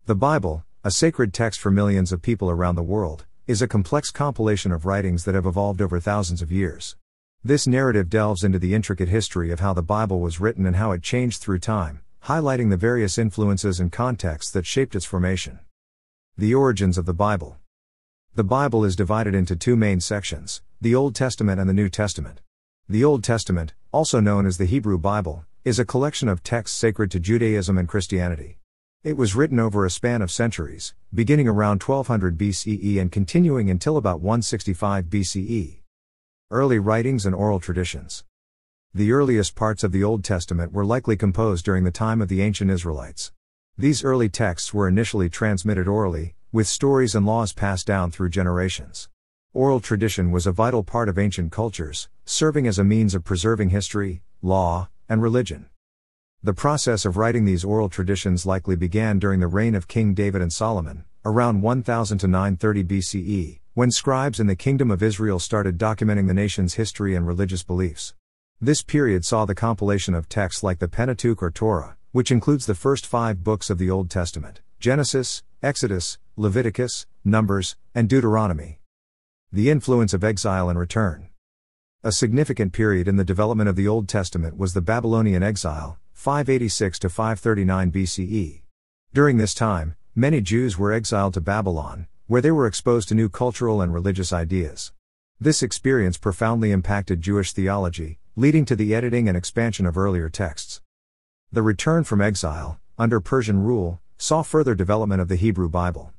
The Bible, a sacred text for millions of people around the world, is a complex compilation of writings that have evolved over thousands of years. This narrative delves into the intricate history of how the Bible was written and how it changed through time, highlighting the various influences and contexts that shaped its formation. The origins of the Bible. The Bible is divided into two main sections, the Old Testament and the New Testament. The Old Testament, also known as the Hebrew Bible, is a collection of texts sacred to Judaism and Christianity. It was written over a span of centuries, beginning around 1200 BCE and continuing until about 165 BCE. Early writings and oral traditions. The earliest parts of the Old Testament were likely composed during the time of the ancient Israelites. These early texts were initially transmitted orally, with stories and laws passed down through generations. Oral tradition was a vital part of ancient cultures, serving as a means of preserving history, law, and religion. The process of writing these oral traditions likely began during the reign of King David and Solomon, around 1000 to 930 BCE, when scribes in the Kingdom of Israel started documenting the nation's history and religious beliefs. This period saw the compilation of texts like the Pentateuch or Torah, which includes the first 5 books of the Old Testament: Genesis, Exodus, Leviticus, Numbers, and Deuteronomy. The influence of exile and return. A significant period in the development of the Old Testament was the Babylonian exile, 586 to 539 BCE. During this time, many Jews were exiled to Babylon, where they were exposed to new cultural and religious ideas. This experience profoundly impacted Jewish theology, leading to the editing and expansion of earlier texts. The return from exile, under Persian rule, saw further development of the Hebrew Bible.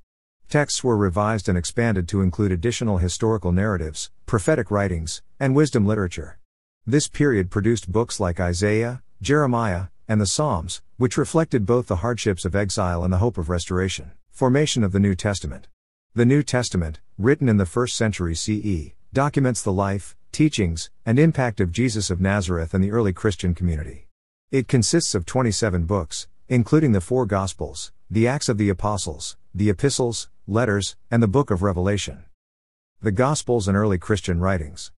Texts were revised and expanded to include additional historical narratives, prophetic writings, and wisdom literature. This period produced books like Isaiah, Jeremiah, and the Psalms, which reflected both the hardships of exile and the hope of restoration. Formation of the New Testament. The New Testament, written in the 1st century CE, documents the life, teachings, and impact of Jesus of Nazareth and the early Christian community. It consists of 27 books, including the 4 Gospels, the Acts of the Apostles, the Epistles, letters, and the Book of Revelation. The Gospels and early Christian writings.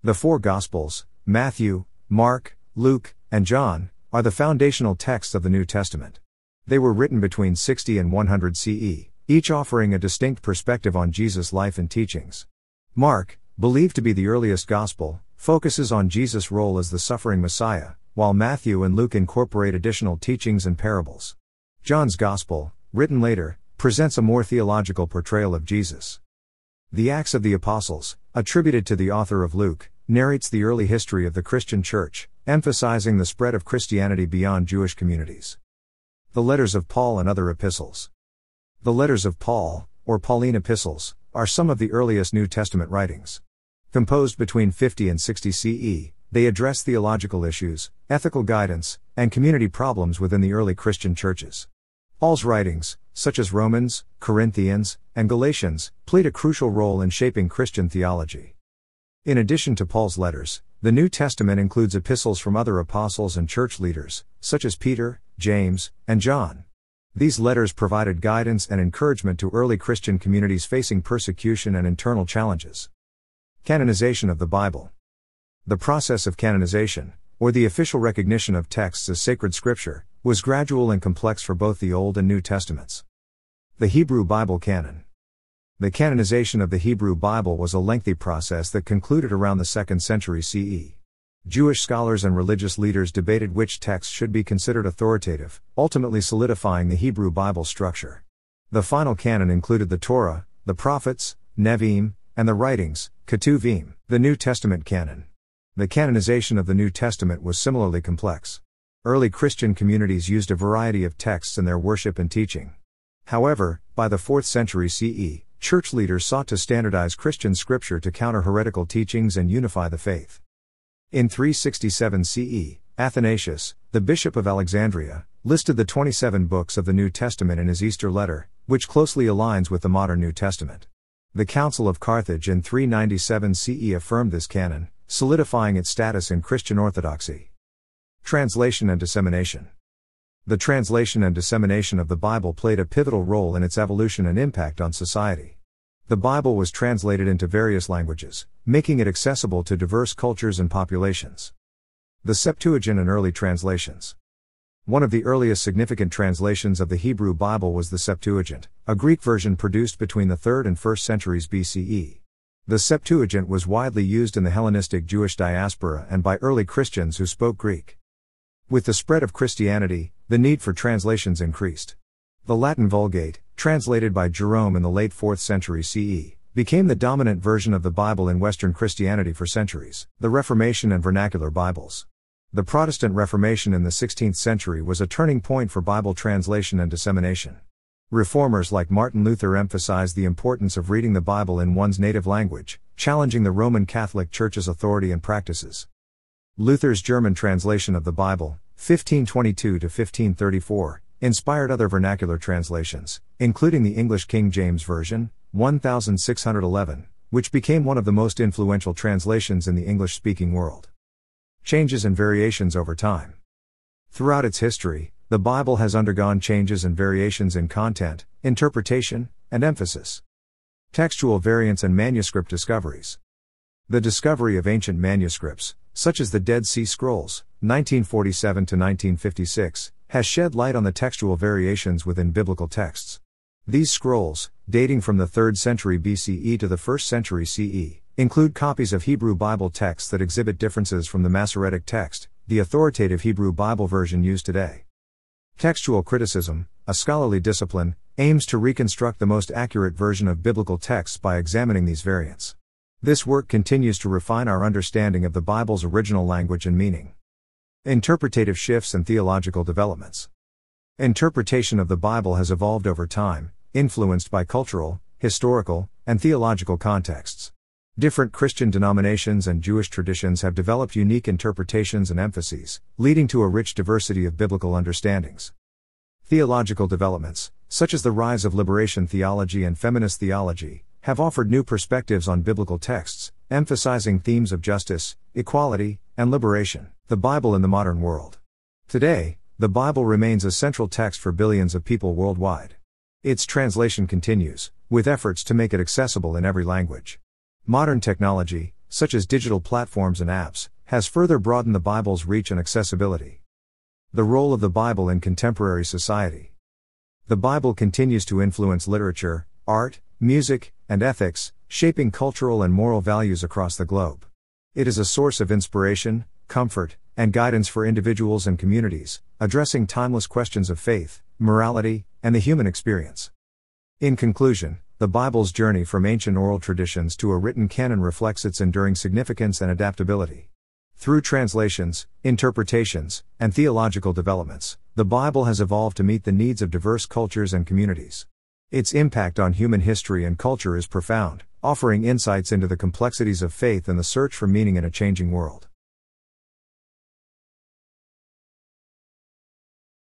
The 4 Gospels, Matthew, Mark, Luke, and John, are the foundational texts of the New Testament. They were written between 60 and 100 CE, each offering a distinct perspective on Jesus' life and teachings. Mark, believed to be the earliest Gospel, focuses on Jesus' role as the suffering Messiah, while Matthew and Luke incorporate additional teachings and parables. John's Gospel, written later, presents a more theological portrayal of Jesus. The Acts of the Apostles, attributed to the author of Luke, narrates the early history of the Christian Church, emphasizing the spread of Christianity beyond Jewish communities. The letters of Paul and other epistles. The letters of Paul, or Pauline epistles, are some of the earliest New Testament writings. Composed between 50 and 60 CE, they address theological issues, ethical guidance, and community problems within the early Christian churches. Paul's writings, such as Romans, Corinthians, and Galatians, played a crucial role in shaping Christian theology. In addition to Paul's letters, the New Testament includes epistles from other apostles and church leaders, such as Peter, James, and John. These letters provided guidance and encouragement to early Christian communities facing persecution and internal challenges. Canonization of the Bible. The process of canonization, or the official recognition of texts as sacred scripture, was gradual and complex for both the Old and New Testaments. The Hebrew Bible canon. The canonization of the Hebrew Bible was a lengthy process that concluded around the 2nd century CE. Jewish scholars and religious leaders debated which texts should be considered authoritative, ultimately solidifying the Hebrew Bible structure. The final canon included the Torah, the prophets, Nevi'im, and the writings, Ketuvim. The New Testament canon. The canonization of the New Testament was similarly complex. Early Christian communities used a variety of texts in their worship and teaching. However, by the 4th century CE, church leaders sought to standardize Christian scripture to counter heretical teachings and unify the faith. In 367 CE, Athanasius, the bishop of Alexandria, listed the 27 books of the New Testament in his Easter letter, which closely aligns with the modern New Testament. The Council of Carthage in 397 CE affirmed this canon, solidifying its status in Christian orthodoxy. Translation and dissemination. The translation and dissemination of the Bible played a pivotal role in its evolution and impact on society. The Bible was translated into various languages, making it accessible to diverse cultures and populations. The Septuagint and early translations. One of the earliest significant translations of the Hebrew Bible was the Septuagint, a Greek version produced between the 3rd and 1st centuries BCE. The Septuagint was widely used in the Hellenistic Jewish diaspora and by early Christians who spoke Greek. With the spread of Christianity, the need for translations increased. The Latin Vulgate, translated by Jerome in the late 4th century CE, became the dominant version of the Bible in Western Christianity for centuries. The Reformation and Vernacular Bibles. The Protestant Reformation in the 16th century was a turning point for Bible translation and dissemination. Reformers like Martin Luther emphasized the importance of reading the Bible in one's native language, challenging the Roman Catholic Church's authority and practices. Luther's German translation of the Bible, 1522 to 1534, inspired other vernacular translations, including the English King James Version, 1611, which became one of the most influential translations in the English-speaking world. Changes and variations over time. Throughout its history, the Bible has undergone changes and variations in content, interpretation, and emphasis. Textual variants and manuscript discoveries. The discovery of ancient manuscripts, such as the Dead Sea Scrolls, 1947 to 1956, has shed light on the textual variations within biblical texts. These scrolls, dating from the 3rd century BCE to the 1st century CE, include copies of Hebrew Bible texts that exhibit differences from the Masoretic text, the authoritative Hebrew Bible version used today. Textual criticism, a scholarly discipline, aims to reconstruct the most accurate version of biblical texts by examining these variants. This work continues to refine our understanding of the Bible's original language and meaning. Interpretative shifts and theological developments. Interpretation of the Bible has evolved over time, influenced by cultural, historical, and theological contexts. Different Christian denominations and Jewish traditions have developed unique interpretations and emphases, leading to a rich diversity of biblical understandings. Theological developments, such as the rise of liberation theology and feminist theology, have offered new perspectives on biblical texts, emphasizing themes of justice, equality, and liberation. The Bible in the modern world. Today, the Bible remains a central text for billions of people worldwide. Its translation continues, with efforts to make it accessible in every language. Modern technology, such as digital platforms and apps, has further broadened the Bible's reach and accessibility. The role of the Bible in contemporary society. The Bible continues to influence literature, art, music, and ethics, shaping cultural and moral values across the globe. It is a source of inspiration, comfort, and guidance for individuals and communities, addressing timeless questions of faith, morality, and the human experience. In conclusion, the Bible's journey from ancient oral traditions to a written canon reflects its enduring significance and adaptability. Through translations, interpretations, and theological developments, the Bible has evolved to meet the needs of diverse cultures and communities. Its impact on human history and culture is profound, offering insights into the complexities of faith and the search for meaning in a changing world.